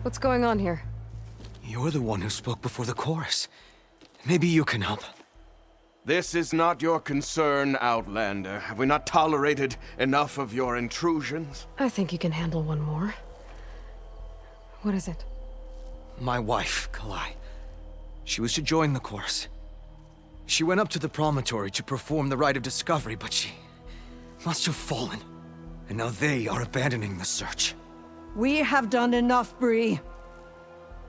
What's going on here? You're the one who spoke before the chorus. Maybe you can help. This is not your concern, Outlander. Have we not tolerated enough of your intrusions? I think you can handle one more. What is it? My wife, Kalai. She was to join the chorus. She went up to the Promontory to perform the rite of discovery, but she must have fallen. And now they are abandoning the search. We have done enough, Bree.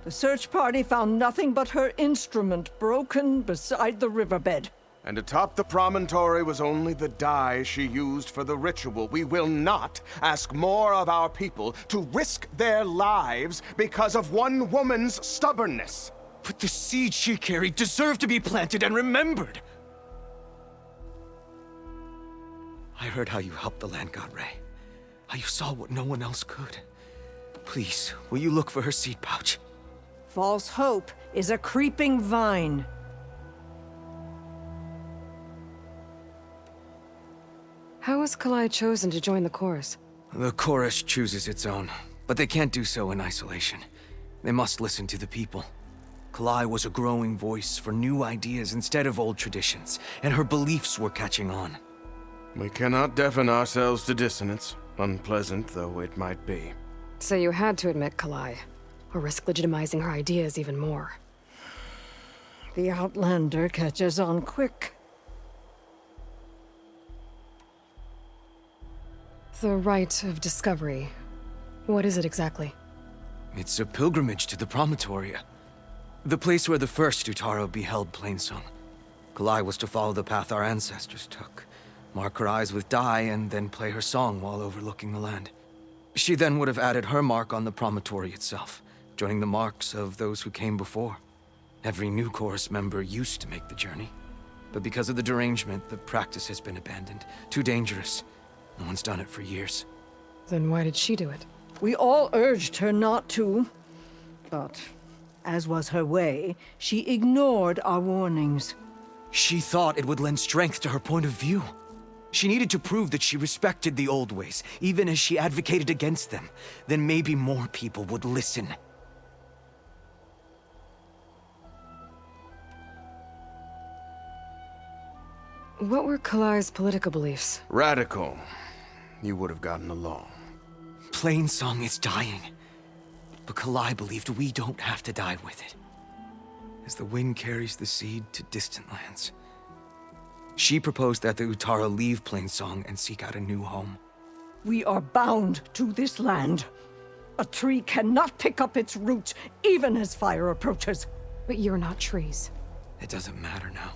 The search party found nothing but her instrument broken beside the riverbed. And atop the promontory was only the dye she used for the ritual. We will not ask more of our people to risk their lives because of one woman's stubbornness. But the seed she carried deserved to be planted and remembered. I heard how you helped the land god Ray. How you saw what no one else could. Please, will you look for her seed pouch? False hope is a creeping vine. How was Kalai chosen to join the chorus? The chorus chooses its own, but they can't do so in isolation. They must listen to the people. Kalai was a growing voice for new ideas instead of old traditions, and her beliefs were catching on. We cannot deafen ourselves to dissonance, unpleasant though it might be. So you had to admit Kalai, or risk legitimizing her ideas even more. The Outlander catches on quick. The rite of discovery. What is it exactly? It's a pilgrimage to the Promontory. The place where the first Utaro beheld Plainsong. Kalai was to follow the path our ancestors took. Mark her eyes with dye and then play her song while overlooking the land. She then would have added her mark on the Promontory itself, joining the marks of those who came before. Every new chorus member used to make the journey. But because of the derangement, the practice has been abandoned. Too dangerous. No one's done it for years. Then why did she do it? We all urged her not to, but as was her way, she ignored our warnings. She thought it would lend strength to her point of view. She needed to prove that she respected the old ways, even as she advocated against them. Then maybe more people would listen. What were Kalai's political beliefs? Radical. You would have gotten along. Plainsong is dying. But Kalai believed we don't have to die with it. As the wind carries the seed to distant lands. She proposed that the Utara leave Plainsong and seek out a new home. We are bound to this land. A tree cannot pick up its roots, even as fire approaches. But you're not trees. It doesn't matter now.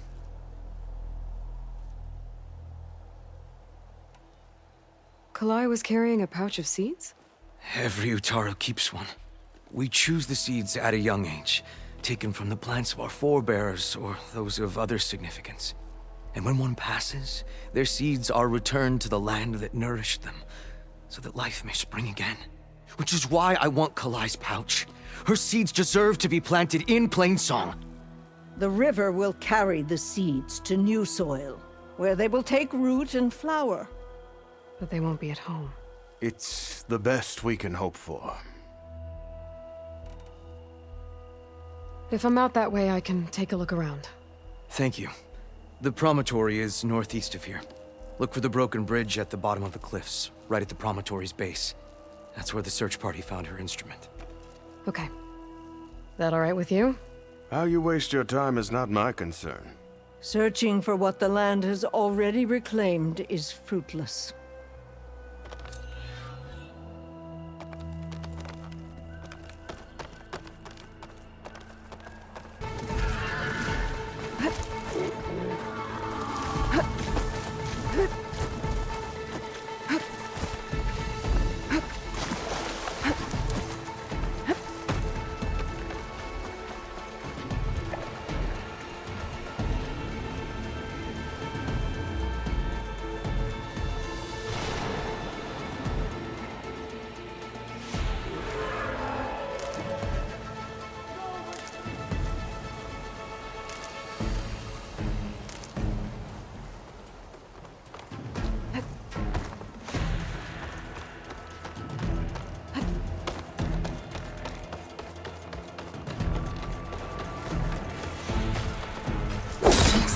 Kalai was carrying a pouch of seeds? Every Utaro keeps one. We choose the seeds at a young age, taken from the plants of our forebears or those of other significance. And when one passes, their seeds are returned to the land that nourished them, so that life may spring again. Which is why I want Kalai's pouch. Her seeds deserve to be planted in Plainsong. The river will carry the seeds to new soil, where they will take root and flower. But they won't be at home. It's the best we can hope for. If I'm out that way, I can take a look around. Thank you. The Promontory is northeast of here. Look for the broken bridge at the bottom of the cliffs, right at the Promontory's base. That's where the search party found her instrument. Okay. That all right with you? How you waste your time is not my concern. Searching for what the land has already reclaimed is fruitless.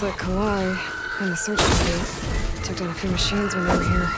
like Kalai and the search party took down a few machines when they were here.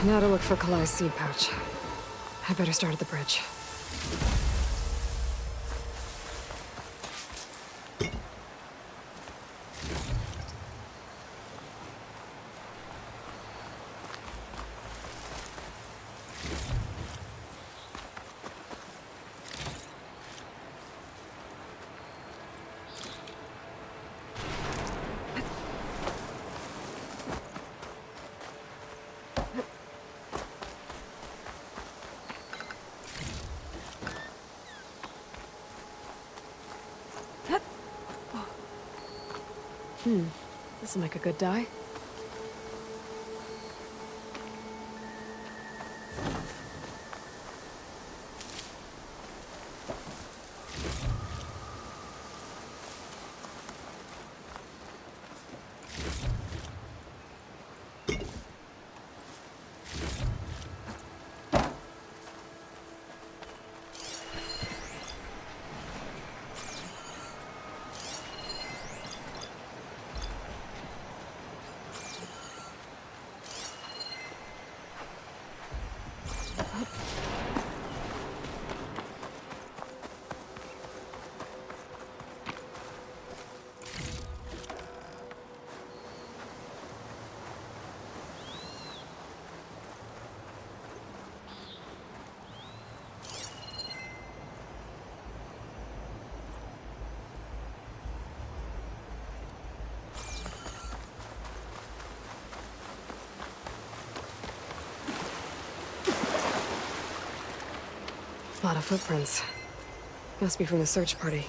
Now to look for Kalai's seed pouch. I better start at the bridge. This'll make a good dye. A lot of footprints. Must be from the search party.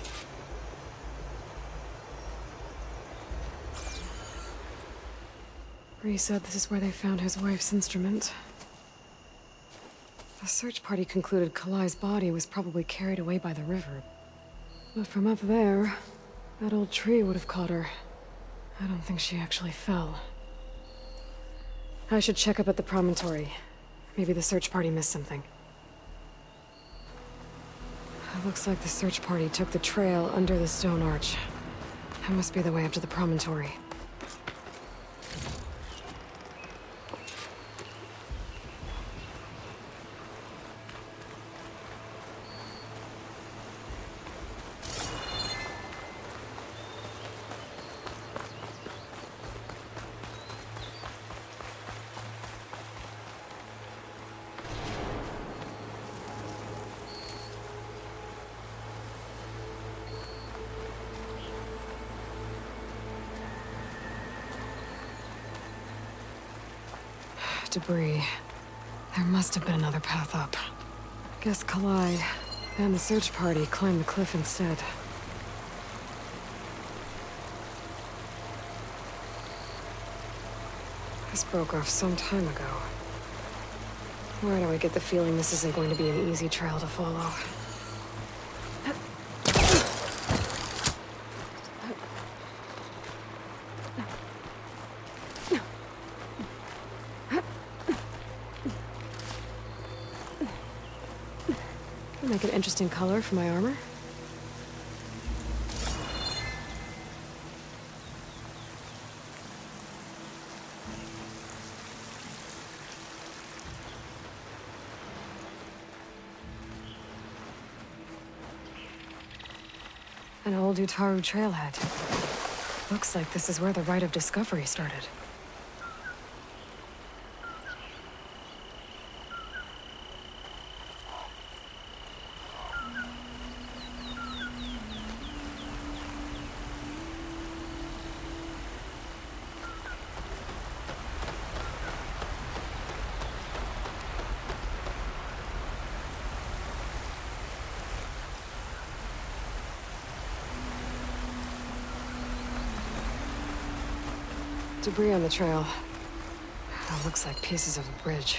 Bree said this is where they found his wife's instrument. The search party concluded Kalai's body was probably carried away by the river. But from up there, that old tree would have caught her. I don't think she actually fell. I should check up at the Promontory. Maybe the search party missed something. It looks like the search party took the trail under the stone arch. That must be the way up to the Promontory. Debris. There must have been another path up. Guess Kalai and the search party climbed the cliff instead. This broke off some time ago. Why do I get the feeling this isn't going to be an easy trail to follow? Make an interesting color for my armor. An old Utaru trailhead. Looks like this is where the Rite of Discovery started. Debris on the trail. It looks like pieces of a bridge.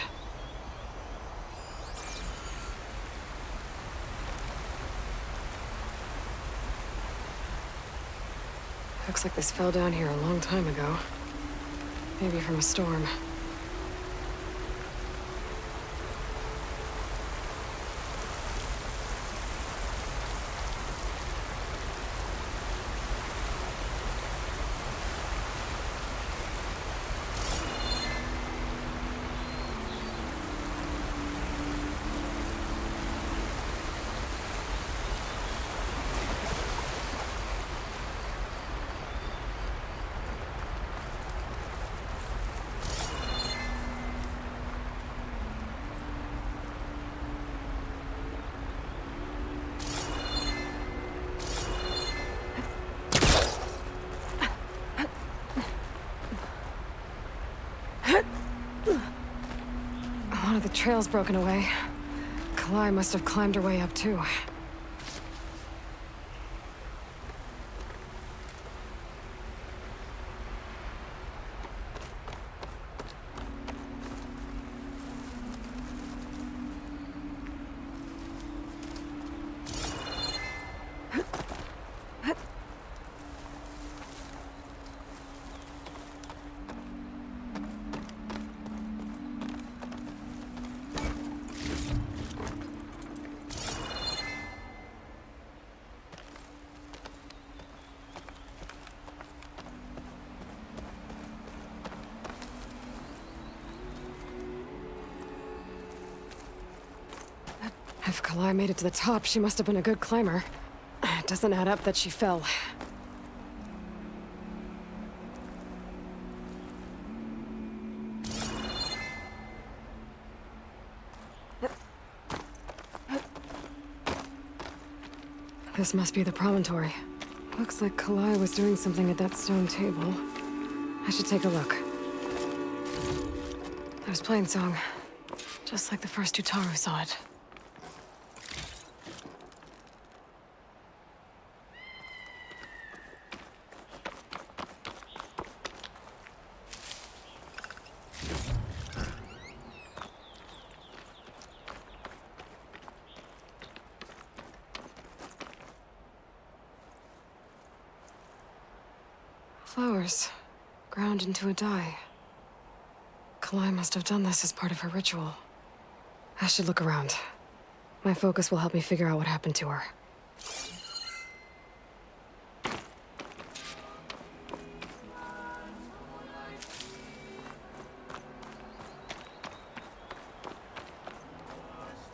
Looks like this fell down here a long time ago. Maybe from a storm. One of the trail's broken away. Kalai must have climbed her way up too. If Kalai made it to the top, she must have been a good climber. It doesn't add up that she fell. This must be the Promontory. Looks like Kalai was doing something at that stone table. I should take a look. There's Plainsong. Just like the first Utaru saw it. Flowers, ground into a dye. Kalai must have done this as part of her ritual. I should look around. My focus will help me figure out what happened to her.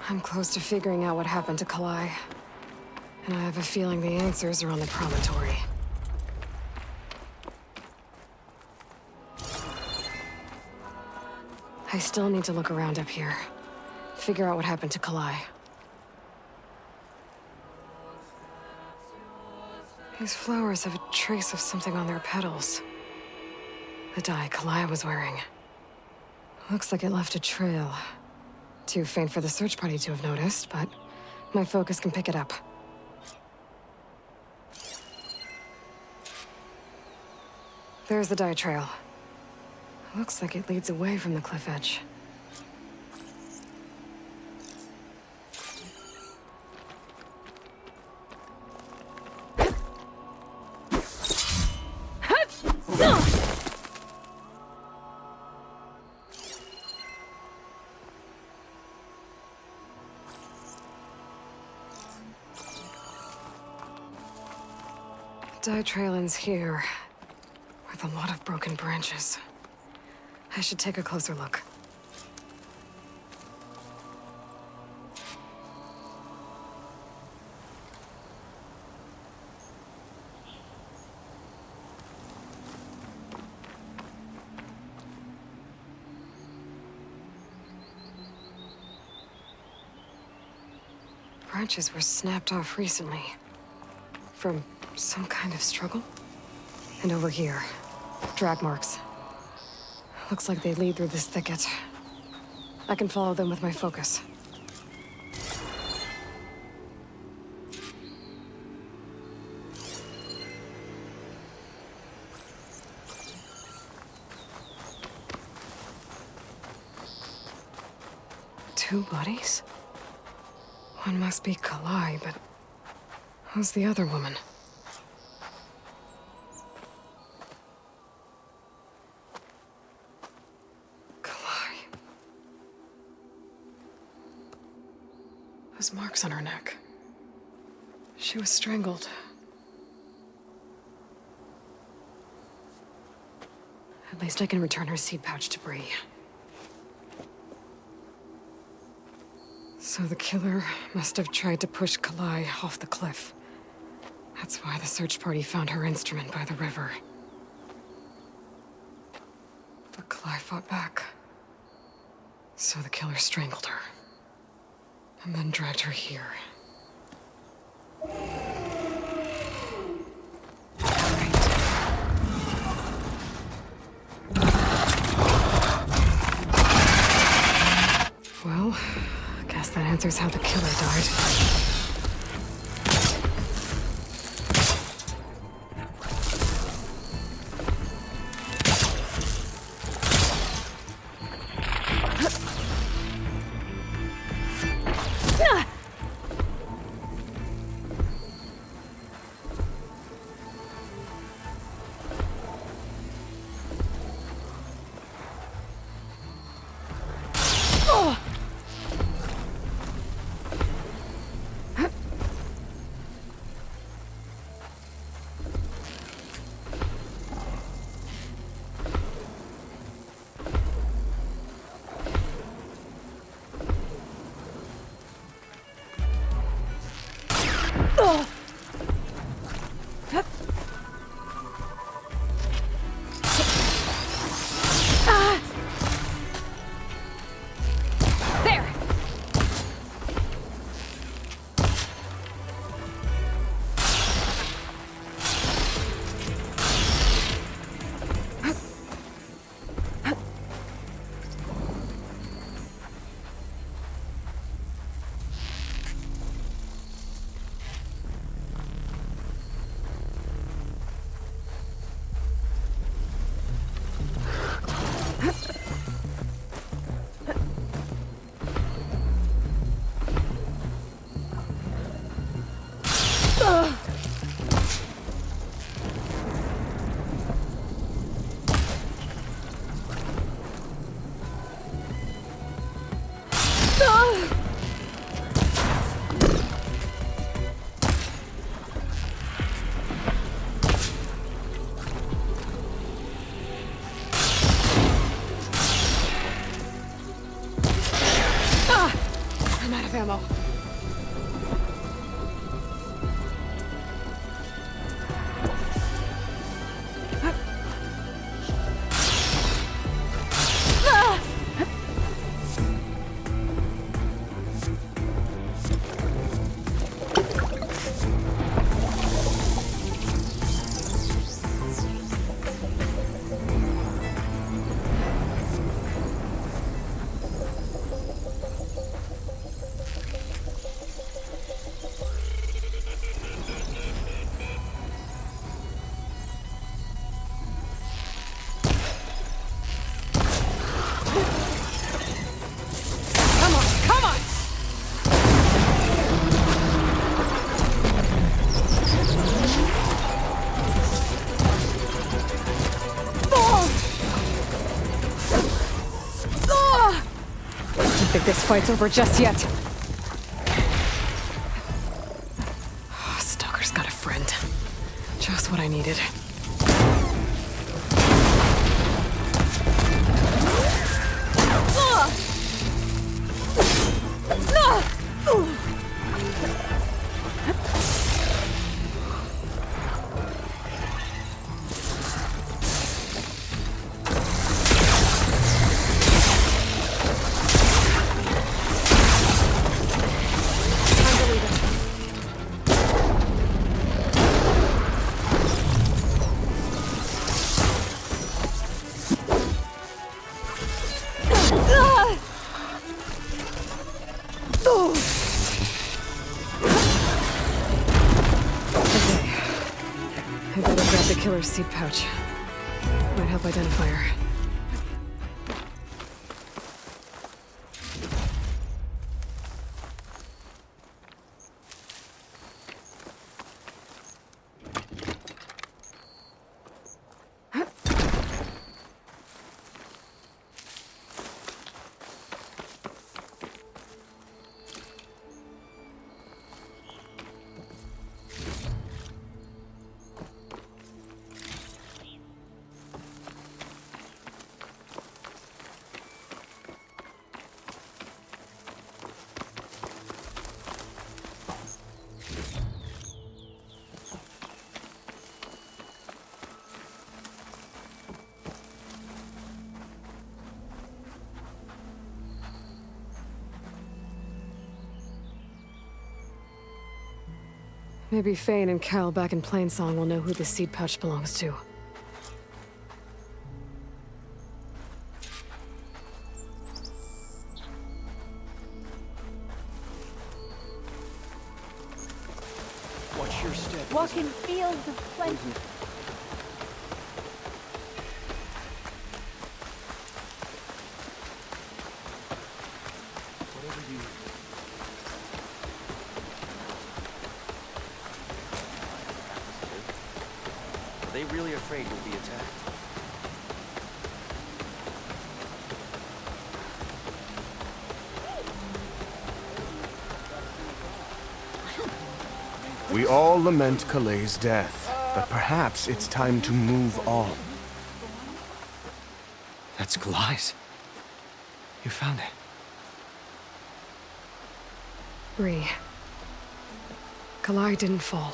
I'm close to figuring out what happened to Kalai. And I have a feeling the answers are on the Promontory. I still need to look around up here. Figure out what happened to Kalai. These flowers have a trace of something on their petals. The dye Kalai was wearing. Looks like it left a trail. Too faint for the search party to have noticed, but my focus can pick it up. There's the dye trail. Looks like it leads away from the cliff edge. Dye trail ends here, with a lot of broken branches. I should take a closer look. Branches were snapped off recently. From some kind of struggle? And over here, drag marks. Looks like they lead through this thicket. I can follow them with my focus. Two bodies? One must be Kalai, but who's the other woman? Those marks on her neck. She was strangled. At least I can return her seed pouch to Bree. So the killer must have tried to push Kalai off the cliff. That's why the search party found her instrument by the river. But Kalai fought back. So the killer strangled her. And then dragged her here. Well, I guess that answers how the killer died. enough ammo. I don't think this fight's over just yet. Stalker's got a friend. Just what I needed. I better grab the killer's seed pouch. Might help identify her. Maybe Fane and Cal back in Plainsong will know who the seed pouch belongs to. Watch your step. Walk in fields of plenty. Whatever you... Are they really afraid you'll be attacked? We all lament Kaleigh's death, but perhaps it's time to move on. That's Kaleigh's. You found it. Bree. Kaleigh didn't fall.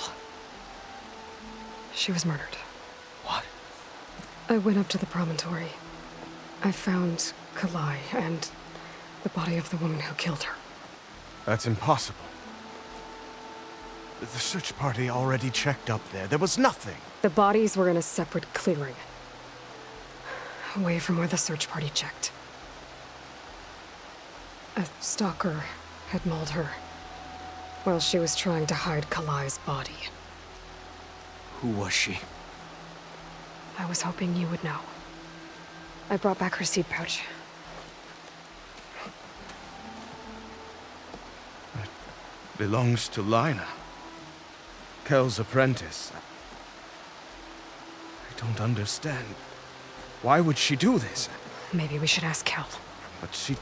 She was murdered. What? I went up to the Promontory. I found Kaleigh and the body of the woman who killed her. That's impossible. The search party already checked up there. There was nothing. The bodies were in a separate clearing. Away from where the search party checked. A stalker had mauled her while she was trying to hide Kaleigh's body. Who was she? I was hoping you would know. I brought back her seed pouch. It belongs to Lina. Kel's apprentice. I don't understand. Why would she do this? Maybe we should ask Kel. But she...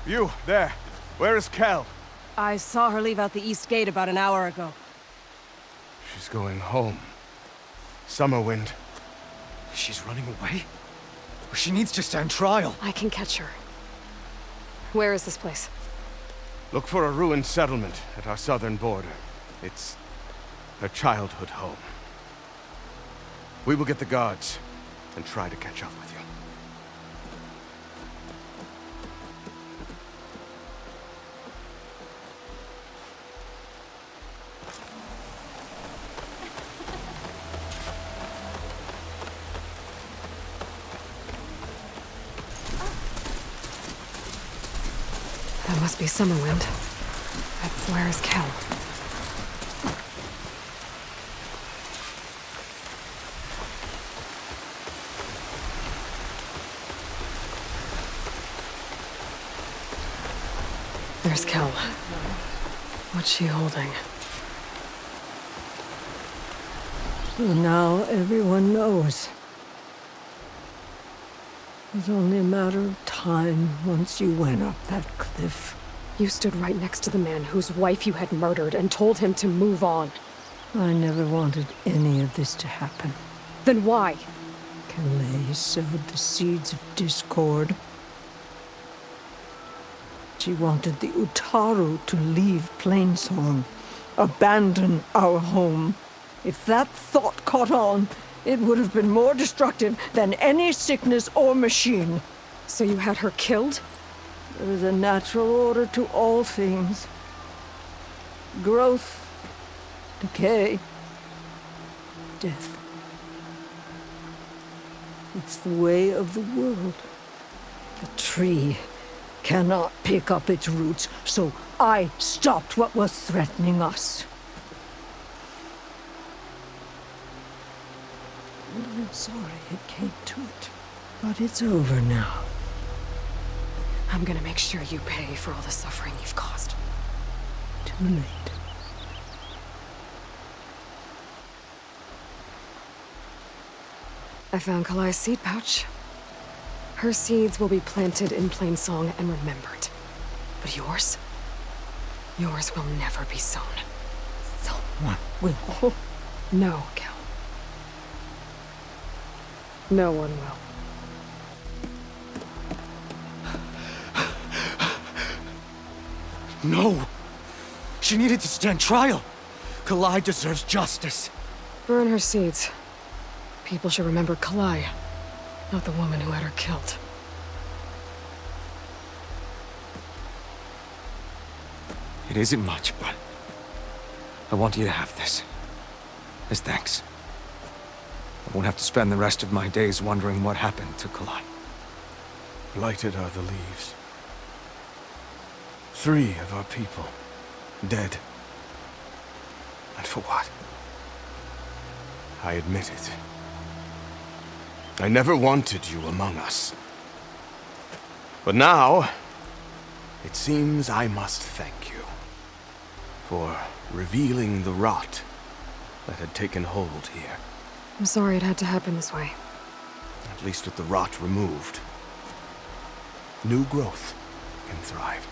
You, there. Where is Kel? I saw her leave out the east gate about an hour ago. She's going home. Summerwind. She's running away? She needs to stand trial. I can catch her. Where is this place? Look for a ruined settlement at our southern border. It's her childhood home. We will get the guards and try to catch up with you. That must be Summerwind. But where is Kel? There's Kel. What's she holding? So now everyone knows. It was only a matter of time once you went up that cliff. You stood right next to the man whose wife you had murdered and told him to move on. I never wanted any of this to happen. Then why? Calais sowed the seeds of discord. She wanted the Utaru to leave Plainsong, abandon our home. If that thought caught on, it would have been more destructive than any sickness or machine. So you had her killed? There is a natural order to all things. Growth, decay, death. It's the way of the world. The tree cannot pick up its roots, so I stopped what was threatening us. And I'm sorry it came to it. But it's over now. I'm gonna make sure you pay for all the suffering you've caused. Too late. I found Kalai's seed pouch. Her seeds will be planted in Plainsong and remembered. But yours? Yours will never be sown. Someone will. No, Kel. No one will. No! She needed to stand trial! Kalai deserves justice. Burn her seeds. People should remember Kalai, not the woman who had her killed. It isn't much, but I want you to have this. As thanks. I won't have to spend the rest of my days wondering what happened to Kalai. Blighted are the leaves. 3 of our people, dead. And for what? I admit it. I never wanted you among us. But now, it seems I must thank you for revealing the rot that had taken hold here. I'm sorry it had to happen this way. At least with the rot removed, new growth can thrive.